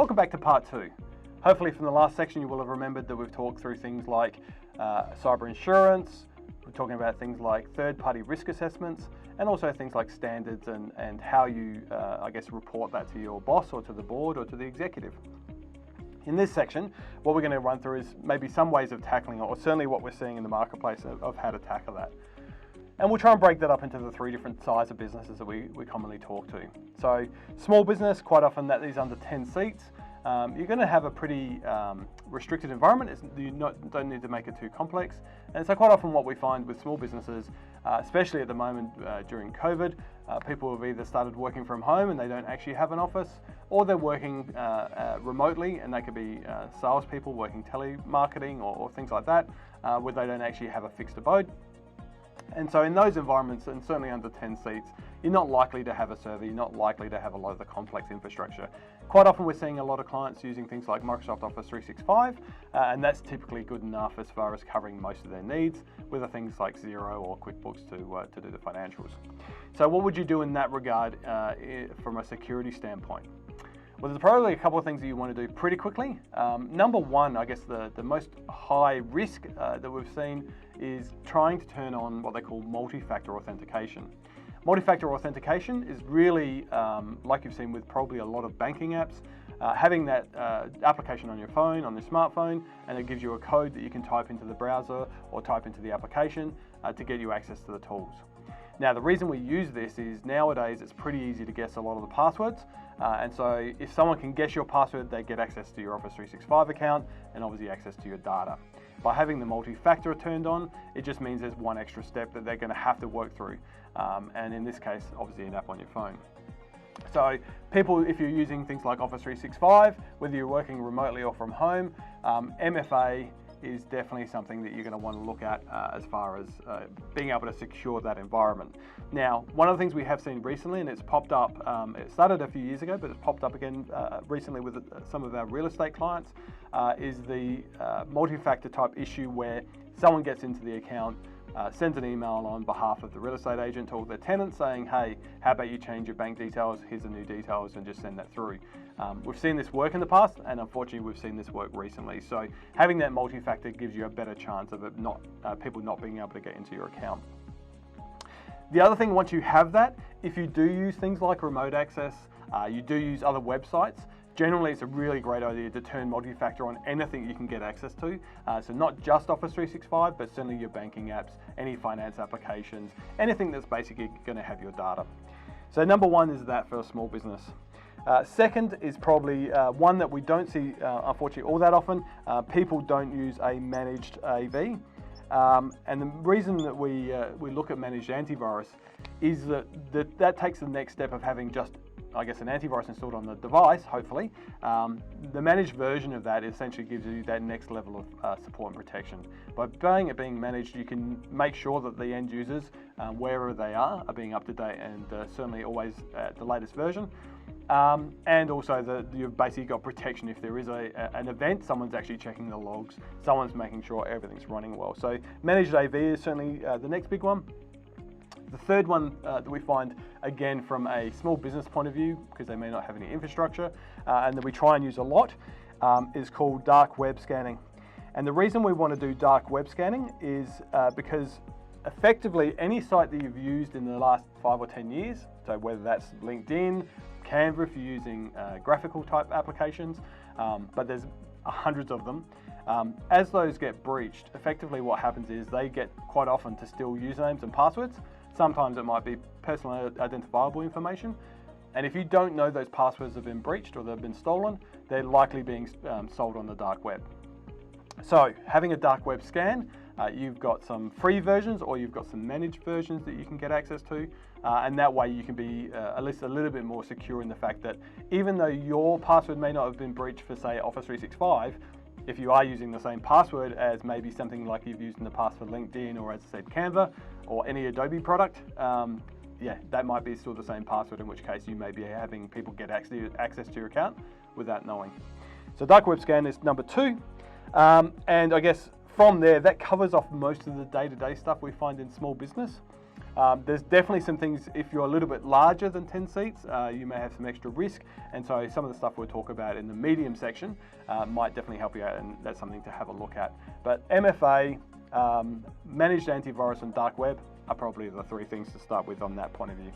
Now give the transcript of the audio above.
Welcome back to part 2. Hopefully from the last section you will have remembered that we've talked through things like cyber insurance, we're talking about things like third-party risk assessments, and also things like standards and how you, report that to your boss or to the board or to the executive. In this section, what we're going to run through is maybe some ways of tackling it, or certainly what we're seeing in the marketplace of how to tackle that. And we'll try and break that up into the 3 different size of businesses that we commonly talk to. So small business, quite often that is under 10 seats. You're going to have a pretty restricted environment. You don't need to make it too complex. And so quite often what we find with small businesses, especially at the moment during COVID, people have either started working from home and they don't actually have an office, or they're working remotely, and they could be salespeople working telemarketing or things like that, where they don't actually have a fixed abode. And so in those environments, and certainly under 10 seats, you're not likely to have a server, you're not likely to have a lot of the complex infrastructure. Quite often we're seeing a lot of clients using things like Microsoft Office 365, and that's typically good enough as far as covering most of their needs, with things like Xero or QuickBooks to do the financials. So what would you do in that regard from a security standpoint? Well, there's probably a couple of things that you want to do pretty quickly. Number one, I guess the most high risk that we've seen is trying to turn on what they call multi-factor authentication. Multi-factor authentication is really, like you've seen with probably a lot of banking apps, having that application on your phone, on your smartphone, and it gives you a code that you can type into the browser or type into the application to get you access to the tools. Now, the reason we use this is nowadays it's pretty easy to guess a lot of the passwords. And so if someone can guess your password, they get access to your Office 365 account and obviously access to your data. By having the multi-factor turned on, it just means there's one extra step that they're going to have to work through. And in this case, obviously an app on your phone. So people, if you're using things like Office 365, whether you're working remotely or from home, MFA is definitely something that you're going to want to look at as far as being able to secure that environment. Now, one of the things we have seen recently, and it's popped up, it started a few years ago, but it's popped up again recently with some of our real estate clients, is the multi-factor type issue where someone gets into the account, sends an email on behalf of the real estate agent to all their tenants saying, hey, how about you change your bank details, here's the new details, and just send that through. We've seen this work in the past, and unfortunately we've seen this work recently. So having that multi-factor gives you a better chance of it people not being able to get into your account. The other thing, once you have that, if you do use things like remote access, you do use other websites, generally it's a really great idea to turn multi-factor on anything you can get access to. So not just Office 365, but certainly your banking apps, any finance applications, anything that's basically going to have your data. So number one is that for a small business. Second is probably one that we don't see, unfortunately, all that often. People don't use a managed AV. And the reason that we look at managed antivirus is that takes the next step of having just, I guess, an antivirus installed on the device, hopefully. The managed version of that essentially gives you that next level of support and protection. By being managed, you can make sure that the end users, wherever they are being up to date and certainly always at the latest version. And also you've basically got protection if there is an event, someone's actually checking the logs, someone's making sure everything's running well. So managed AV is certainly the next big one. The third one that we find, again, from a small business point of view, because they may not have any infrastructure, and that we try and use a lot, is called dark web scanning. And the reason we want to do dark web scanning is because effectively any site that you've used in the last 5 or 10 years, so whether that's LinkedIn, Canva if you're using graphical type applications, but there's hundreds of them. As those get breached, effectively what happens is they get quite often to steal usernames and passwords. Sometimes it might be personally identifiable information. And if you don't know those passwords have been breached or they've been stolen, they're likely being sold on the dark web. So having a dark web scan, you've got some free versions or you've got some managed versions that you can get access to. And that way you can be at least a little bit more secure in the fact that even though your password may not have been breached for, say, Office 365, if you are using the same password as maybe something like you've used in the past for LinkedIn or, as I said, Canva or any Adobe product, that might be still the same password, in which case you may be having people get access to your account without knowing. So dark web scan is number 2. And I guess from there, that covers off most of the day-to-day stuff we find in small business. There's definitely some things, if you're a little bit larger than 10 seats, you may have some extra risk, and so some of the stuff we'll talk about in the medium section might definitely help you out, and that's something to have a look at. But MFA, managed antivirus and dark web are probably the three things to start with on that point of view.